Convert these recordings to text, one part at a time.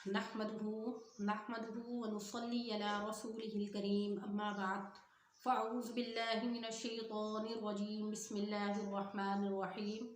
नहमदुहु व नुसल्ली अला रसूलिहिल करीम अम्मा बाद फ़अऊज़ु बिल्लाहि मिनश शैतानिर रजीम बिस्मिल्लाहिर रहमानिर रहीम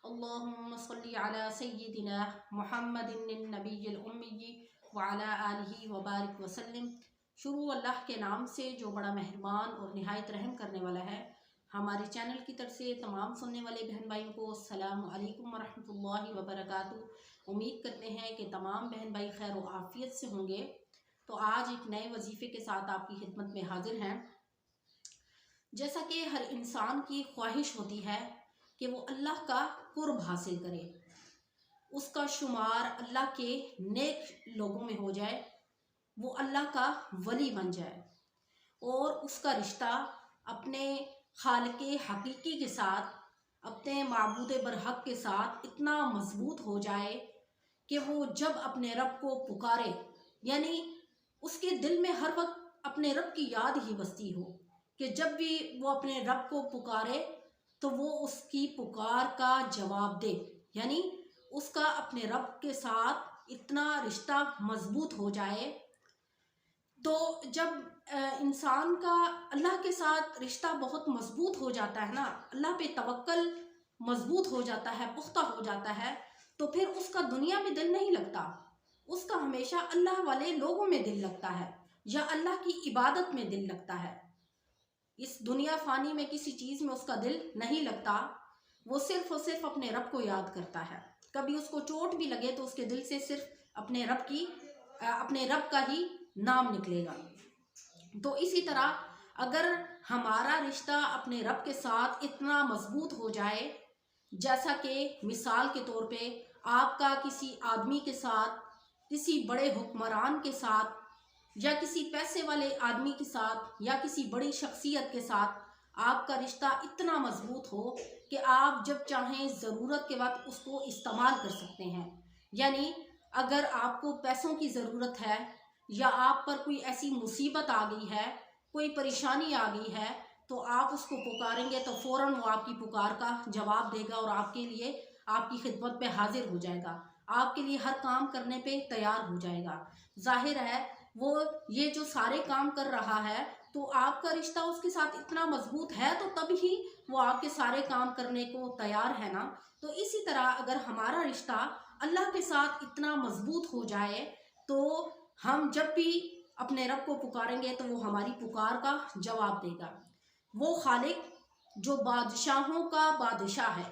अल्लाहुम्मा सल्ली अला सय्यिदिना मुहम्मदिन नबिय्यिल उम्मी व अला आलिहि व बारिक व सल्लिम। शुरू अल्लाह के नाम से जो बड़ा मेहरबान और निहायत रहम करने वाला है। हमारे चैनल की तरफ से तमाम सुनने वाले बहन भाइयों को अस्सलामु अलैकुम व रहमतुल्लाहि व बरकातुहू। उम्मीद करते हैं कि तमाम बहन भाई खैर व आफियत से होंगे। तो आज एक नए वजीफ़े के साथ आपकी खिदमत में हाजिर हैं। जैसा कि हर इंसान की ख्वाहिश होती है कि वो अल्लाह का कुर्ब हासिल करे, उसका शुमार अल्लाह के नेक लोगों में हो जाए, वो अल्लाह का वली बन जाए और उसका रिश्ता अपने खालिक़े हकीकी के साथ, अपने माबूद बरहक के साथ इतना मजबूत हो जाए कि वो जब अपने रब को पुकारे, यानी उसके दिल में हर वक्त अपने रब की याद ही बसती हो कि जब भी वो अपने रब को पुकारे तो वो उसकी पुकार का जवाब दे, यानी उसका अपने रब के साथ इतना रिश्ता मजबूत हो जाए। तो जब इंसान का अल्लाह के साथ रिश्ता बहुत मजबूत हो जाता है ना, अल्लाह पे तवक्कल मजबूत हो जाता है, पुख्ता हो जाता है, तो फिर उसका दुनिया में दिल नहीं लगता, उसका हमेशा अल्लाह वाले लोगों में दिल लगता है या अल्लाह की इबादत में दिल लगता है। इस दुनिया फानी में किसी चीज़ में उसका दिल नहीं लगता, वो सिर्फ और सिर्फ अपने रब को याद करता है। कभी उसको चोट भी लगे तो उसके दिल से सिर्फ अपने रब का ही नाम निकलेगा। तो इसी तरह अगर हमारा रिश्ता अपने रब के साथ इतना मजबूत हो जाए, जैसा कि मिसाल के तौर पे आपका किसी आदमी के साथ, किसी बड़े हुक्मरान के साथ या किसी पैसे वाले आदमी के साथ या किसी बड़ी शख्सियत के साथ आपका रिश्ता इतना मजबूत हो कि आप जब चाहें ज़रूरत के वक्त उसको इस्तेमाल कर सकते हैं। यानी अगर आपको पैसों की ज़रूरत है या आप पर कोई ऐसी मुसीबत आ गई है, कोई परेशानी आ गई है, तो आप उसको पुकारेंगे तो फ़ौरन वो आपकी पुकार का जवाब देगा और आपके लिए आपकी खिदमत पे हाजिर हो जाएगा, आपके लिए हर काम करने पे तैयार हो जाएगा। जाहिर है वो ये जो सारे काम कर रहा है तो आपका रिश्ता उसके साथ इतना मजबूत है, तो तभी वो आपके सारे काम करने को तैयार है ना। तो इसी तरह अगर हमारा रिश्ता अल्लाह के साथ इतना मजबूत हो जाए तो हम जब भी अपने रब को पुकारेंगे तो वो हमारी पुकार का जवाब देगा। वो खालिक जो बादशाहों का बादशाह है,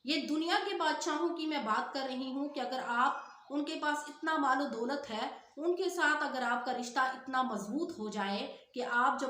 ये दुनिया के बादशाहों की मैं बात कर रही हूँ कि अगर आप उनके पास इतना मालो दौलत है, उनके साथ अगर आपका रिश्ता इतना मजबूत हो जाए कि आप जब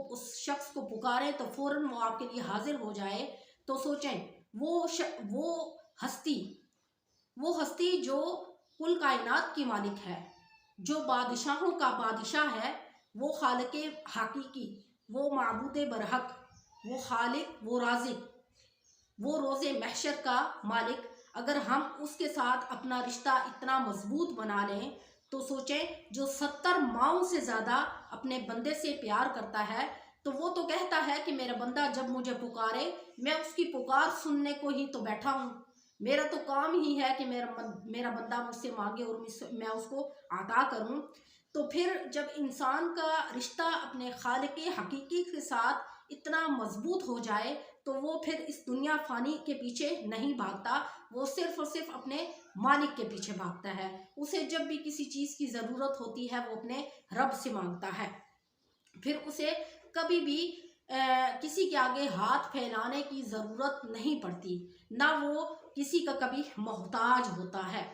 उस शख्स को पुकारें तो फ़ौरन वो आपके लिए हाजिर हो जाए, तो सोचें वो हस्ती जो कुल कायनात की मालिक है, जो बादशाहों का बादशाह है, वो खालिक़े हकीकी, वो माबूद बरहक, वो खालिक, वो राज़िक, वो रोज़े महशर का मालिक, अगर हम उसके साथ अपना रिश्ता इतना मजबूत बना लें तो सोचें जो 70 माओं से ज़्यादा अपने बंदे से प्यार करता है, तो वो तो कहता है कि मेरा बंदा जब मुझे पुकारे मैं उसकी पुकार सुनने को ही तो बैठा हूँ, मेरा तो काम ही है कि मेरा बंदा मुझसे मांगे और मैं उसको अता करूँ। तो फिर जब इंसान का रिश्ता अपने खालिक़े हकीकी के साथ इतना मजबूत हो जाए तो वो फिर इस दुनिया फ़ानी के पीछे नहीं भागता, वो सिर्फ़ और सिर्फ अपने मालिक के पीछे भागता है। उसे जब भी किसी चीज़ की ज़रूरत होती है वो अपने रब से मांगता है, फिर उसे कभी भी किसी के आगे हाथ फैलाने की ज़रूरत नहीं पड़ती, ना वो किसी का कभी मोहताज होता है।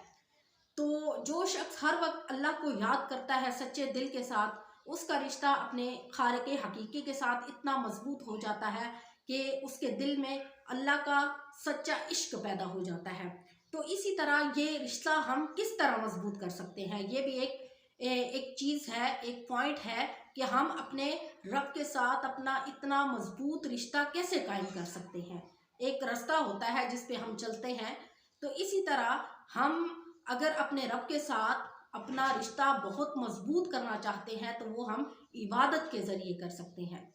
तो जो शख्स हर वक्त अल्लाह को याद करता है सच्चे दिल के साथ, उसका रिश्ता अपने खालिक़े हकीकी के साथ इतना मजबूत हो जाता है कि उसके दिल में अल्लाह का सच्चा इश्क पैदा हो जाता है। तो इसी तरह ये रिश्ता हम किस तरह मजबूत कर सकते हैं, ये भी एक चीज़ है, एक पॉइंट है कि हम अपने रब के साथ अपना इतना मजबूत रिश्ता कैसे कायम कर सकते हैं। एक रास्ता होता है जिस पे हम चलते हैं। तो इसी तरह हम अगर अपने रब के साथ अपना रिश्ता बहुत मजबूत करना चाहते हैं तो वो हम इबादत के ज़रिए कर सकते हैं।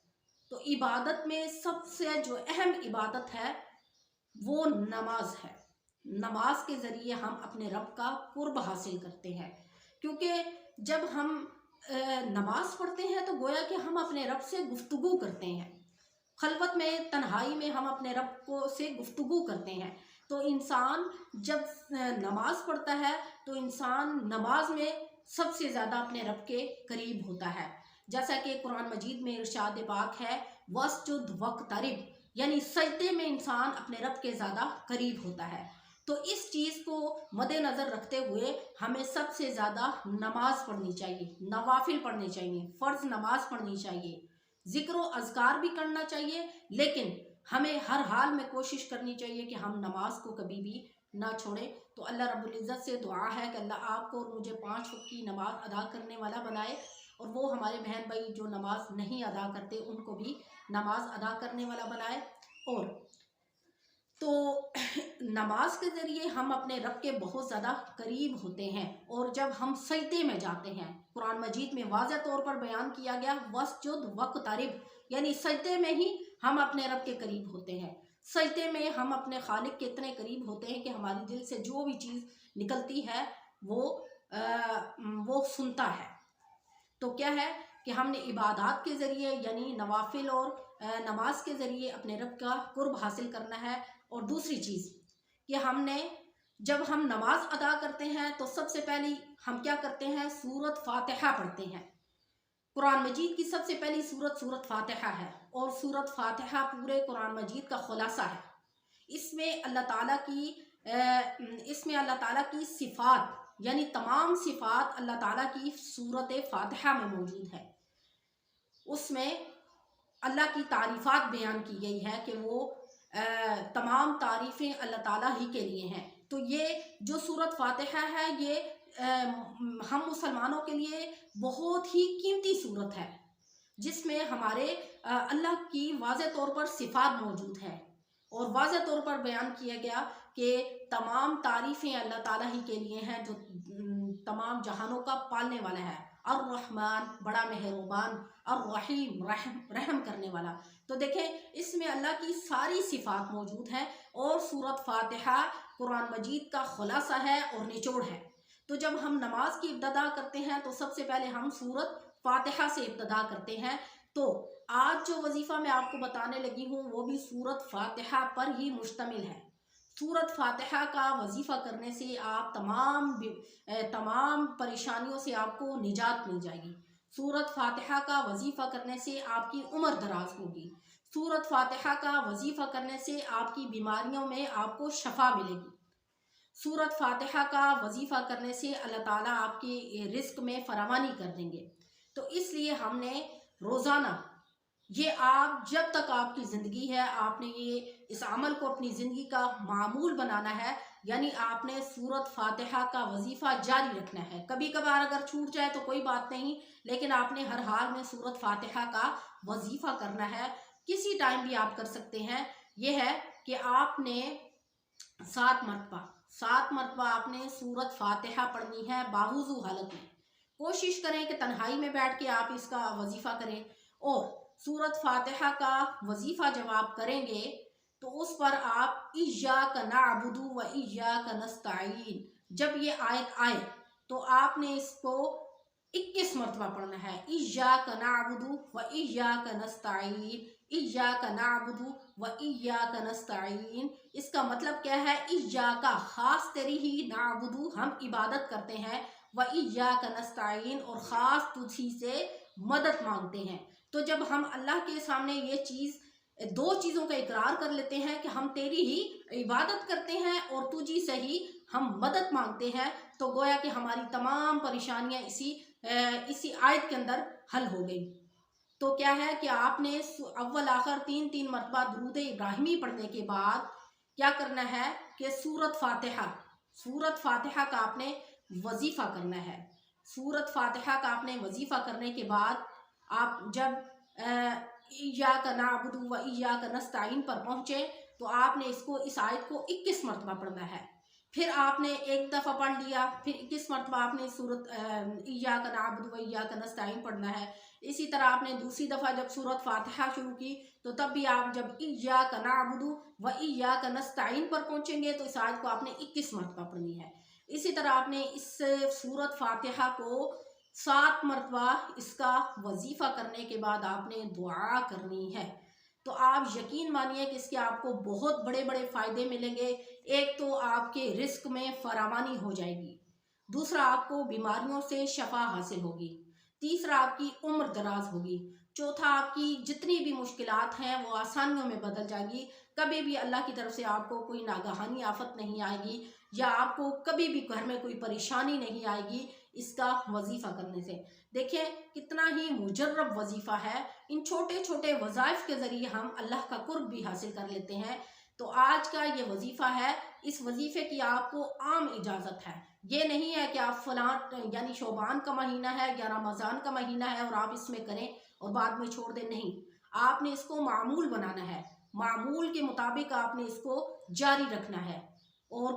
तो इबादत में सबसे जो अहम इबादत है वो नमाज है। نماز کے ذریعے ہم اپنے رب کا قرب حاصل کرتے ہیں، کیونکہ جب ہم نماز پڑھتے ہیں تو گویا کہ ہم اپنے رب سے گفتگو کرتے ہیں، خلوت میں تنہائی میں ہم اپنے رب کو سے گفتگو کرتے ہیں۔ تو انسان جب نماز پڑھتا ہے تو انسان نماز میں سب سے زیادہ اپنے رب کے قریب ہوتا ہے، جیسا کہ قرآن مجید میں ارشاد پاک ہے وَاسْجُدْ وَاقْتَرِب، یعنی سجدے میں انسان اپنے رب کے زیادہ قریب ہوتا ہے۔ تو اس چیز کو مد نظر رکھتے ہوئے ہمیں سب سے زیادہ نماز پڑھنی چاہیے، نوافل پڑھنے چاہیے، فرض نماز پڑھنی چاہیے، ذکر و اذکار بھی کرنا چاہیے، لیکن ہمیں ہر حال میں کوشش کرنی چاہیے کہ ہم نماز کو کبھی بھی نہ چھوڑیں۔ تو اللہ رب العزت سے دعا ہے کہ اللہ آپ کو اور مجھے 5 وقت کی نماز ادا کرنے والا بنائے، اور وہ ہمارے بہن بھائی جو نماز نہیں ادا کرتے ان کو بھی نماز ادا کرنے والا بنائے۔ اور تو نماز کے ذریعے ہم اپنے رب کے بہت زیادہ قریب ہوتے ہیں، اور جب ہم سجدے میں جاتے ہیں، قرآن مجید میں واضح طور پر بیان کیا گیا وَاسْجُدْ وَاقْتَرِب، یعنی سجدے میں ہی ہم اپنے رب کے قریب ہوتے ہیں، سجدے میں ہم اپنے خالق کے اتنے قریب ہوتے ہیں کہ ہمارے دل سے جو بھی چیز نکلتی ہے وہ سنتا ہے۔ تو کیا ہے کہ ہم نے عبادات کے ذریعے یعنی نوافل اور نماز کے ذریعے اپنے رب کا قرب حاصل کرنا ہے۔ اور دوسری چیز کہ ہم نے جب ہم نماز ادا کرتے ہیں تو سب سے پہلی ہم کیا کرتے ہیں، سورت فاتحہ پڑھتے ہیں۔ قرآن مجید کی سب سے پہلی سورت فاتحہ ہے، اور سورت فاتحہ پورے قرآن مجید کا خلاصہ ہے۔ اس میں اللہ تعالیٰ کی صفات یعنی تمام صفات اللہ تعالیٰ کی سورت فاتحہ میں موجود ہے۔ اس میں اللہ کی تعریفات بیان کی گئی ہے کہ وہ تمام تعریفیں اللہ تعالیٰ ہی کے لیے ہیں۔ تو یہ جو سورت فاتحہ ہے یہ ہم مسلمانوں کے لیے بہت ہی قیمتی سورت ہے، جس میں ہمارے اللہ کی واضح طور پر صفات موجود ہے، اور واضح طور پر بیان کیا گیا کہ تمام تعریفیں اللہ تعالیٰ ہی کے لیے ہیں جو تمام جہانوں کا پالنے والا ہے، الرحمن بڑا مہربان، الرحیم رحم کرنے والا۔ تو دیکھیں اس میں اللہ کی ساری صفات موجود ہیں، اور سورت فاتحہ قرآن مجید کا خلاصہ ہے اور نچوڑ ہے۔ تو جب ہم نماز کی ابتدا کرتے ہیں تو سب سے پہلے ہم سورت فاتحہ سے ابتدا کرتے ہیں۔ تو آج جو وظیفہ میں آپ کو بتانے لگی ہوں وہ بھی سورت فاتحہ پر ہی مشتمل ہے۔ سورت فاتحہ کا وظیفہ کرنے سے آپ تمام پریشانیوں سے آپ کو نجات مل جائے گی۔ سورت فاتحہ کا وظیفہ کرنے سے آپ کی عمر دراز ہوگی۔ سورت فاتحہ کا وظیفہ کرنے سے آپ کی بیماریوں میں آپ کو شفا ملے گی۔ سورت فاتحہ کا وظیفہ کرنے سے اللہ تعالیٰ آپ کے رزق میں فراوانی کر دیں گے۔ تو اس لیے ہم نے روزانہ یہ آپ جب تک آپ کی زندگی ہے آپ نے اس عمل کو اپنی زندگی کا معمول بنانا ہے، یعنی آپ نے سورت فاتحہ کا وظیفہ جاری رکھنا ہے۔ کبھی کبھار اگر چھوٹ جائے تو کوئی بات نہیں، لیکن آپ نے ہر حال میں سورت فاتحہ کا وظیفہ کرنا ہے۔ کسی ٹائم بھی آپ کر سکتے ہیں۔ یہ ہے کہ آپ نے 7 مرتبہ آپ نے سورت فاتحہ پڑھنی ہے باوضو حالت میں۔ کوشش کریں کہ تنہائی میں بیٹھ کے آپ اس کا وظیفہ کریں، اور سورت فاتحہ کا وظیفہ جب آپ کریں گے تو اس پر آپ ایاک نعبد و ایاک نستعین جب یہ آیت آئے تو آپ نے اس کو 21 مرتبہ پڑھنا ہے۔ ایاک نعبد و ایاک نستعین، ایاک نعبد و ایاک نستعین، اس کا مطلب کیا ہے؟ ایاک خاص تیری ہی، نعبد ہم عبادت کرتے ہیں، و ایاک نستعین اور خاص تجھی سے مدد مانگتے ہیں۔ تو جب ہم اللہ کے سامنے یہ دو چیزوں کا اقرار کر لیتے ہیں کہ ہم تیری ہی عبادت کرتے ہیں اور تجھی سے ہی ہم مدد مانگتے ہیں، تو گویا کہ ہماری تمام پریشانیاں اسی آیت کے اندر حل ہو گئی۔ تو کیا ہے کہ آپ نے اول آخر 3 مرتبہ درود ابراہیمی پڑھنے کے بعد کیا کرنا ہے کہ سورت فاتحہ کا آپ نے وظیفہ کرنا ہے۔ سورت فاتحہ کا آپ نے وظیفہ کرنے کے بعد آپ جب ایاک نعبد و ایاک نستعین پر پہنچے تو آپ نے اس آیت کو 21 مرتبہ پڑھنا ہے۔ फिर आपने एक दफ़ा पढ़ लिया, फिर 21 मरतबा आपने सूरत इय्याका नअबुदु व इय्याका नस्तईन पढ़ना है। इसी तरह आपने दूसरी दफ़ा जब सूरत फातिहा शुरू की तो तब भी आप जब इय्याका नअबुदु व इय्याका नस्तईन पर पहुँचेंगे तो इस आयत को आपने 21 मरतबा पढ़नी है। इसी तरह आपने इस सूरत फातिहा को 7 मरतबा इसका वजीफ़ा करने के बाद आपने दुआ करनी है। तो आप यकीन मानिए कि इसके आपको बहुत बड़े बड़े फ़ायदे मिलेंगे। एक तो आपके रिस्क में फरावानी हो जाएगी, दूसरा आपको बीमारियों से शफा हासिल होगी, तीसरा आपकी उम्र दराज होगी, चौथा आपकी जितनी भी मुश्किलात हैं वो आसानियों में बदल जाएंगी। कभी भी अल्लाह की तरफ से आपको कोई नागहानी आफत नहीं आएगी या आपको कभी भी घर में कोई परेशानी नहीं आएगी इसका वजीफ़ा करने से। देखिए कितना ही मुजर्रब वजीफ़ा है। इन छोटे छोटे वज़ाइफ के ज़रिए हम अल्लाह का कुर्ब भी हासिल कर लेते हैं। तो आज का ये वजीफ़ा है, इस वजीफ़े की आपको आम इजाज़त है। ये नहीं है कि आप फलां यानी शोबान का महीना है या रमज़ान का महीना है और आप इसमें करें और बाद में छोड़ दें, नहीं। आपने इसको मामूल बनाना है, मामूल के मुताबिक आपने इसको जारी रखना है। और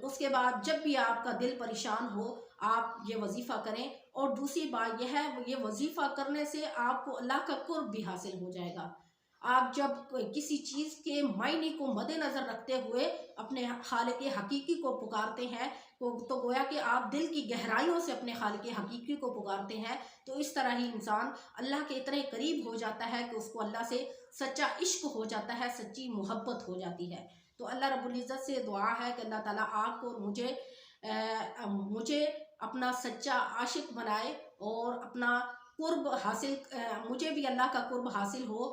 उसके बाद जब भी आपका दिल परेशान हो आप ये वजीफ़ा करें। और दूसरी बात यह है, ये वजीफ़ा करने से आपको अल्लाह का कुर्ब भी हासिल हो जाएगा। आप जब किसी चीज़ के मायने को मद्देनज़र रखते हुए अपने खालिक हकीकी को पुकारते हैं तो गोया कि आप दिल की गहराइयों से अपने खालिक हकीकी को पुकारते हैं। तो इस तरह ही इंसान अल्लाह के इतने करीब हो जाता है कि उसको अल्लाह से सच्चा इश्क हो जाता है, सच्ची मोहब्बत हो जाती है। तो अल्लाह रब्बुल इज़्ज़त से दुआ है कि अल्लाह ताला आपको और मुझे अपना सच्चा आशिक बनाए और अपना कुर्ब हासिल, मुझे भी अल्लाह का कुर्ब हासिल हो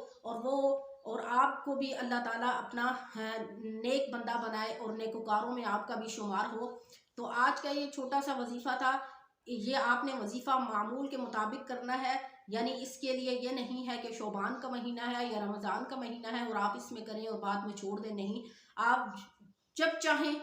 और आपको भी अल्लाह ताला अपना नेक बंदा बनाए और नेकोकारों में आपका भी शुमार हो। तो आज का ये छोटा सा वजीफ़ा था, ये आपने वजीफ़ा मामूल के मुताबिक करना है। यानी इसके लिए ये नहीं है कि शोबान का महीना है या रमज़ान का महीना है और आप इसमें करें और बाद में छोड़ दें, नहीं। आप जब चाहें,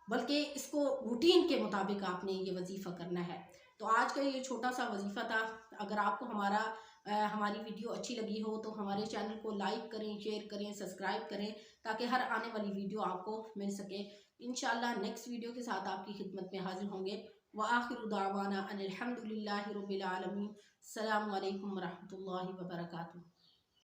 बल्कि इसको रूटीन के मुताबिक आपने ये वजीफ़ा करना है। तो आज का ये छोटा सा वजीफ़ा था। अगर आपको हमारी वीडियो अच्छी लगी हो तो हमारे चैनल को लाइक करें, शेयर करें, सब्सक्राइब करें ताकि हर आने वाली वीडियो आपको मिल सके। इंशाअल्लाह नेक्स्ट वीडियो के साथ आपकी खिदमत में हाजिर होंगे। व आखिरु दावाना अनिल हम्दुलिल्लाहि रब्बिल आलमीन। अस्सलामु अलैकुम व रहमतुल्लाहि व बरकातुहू।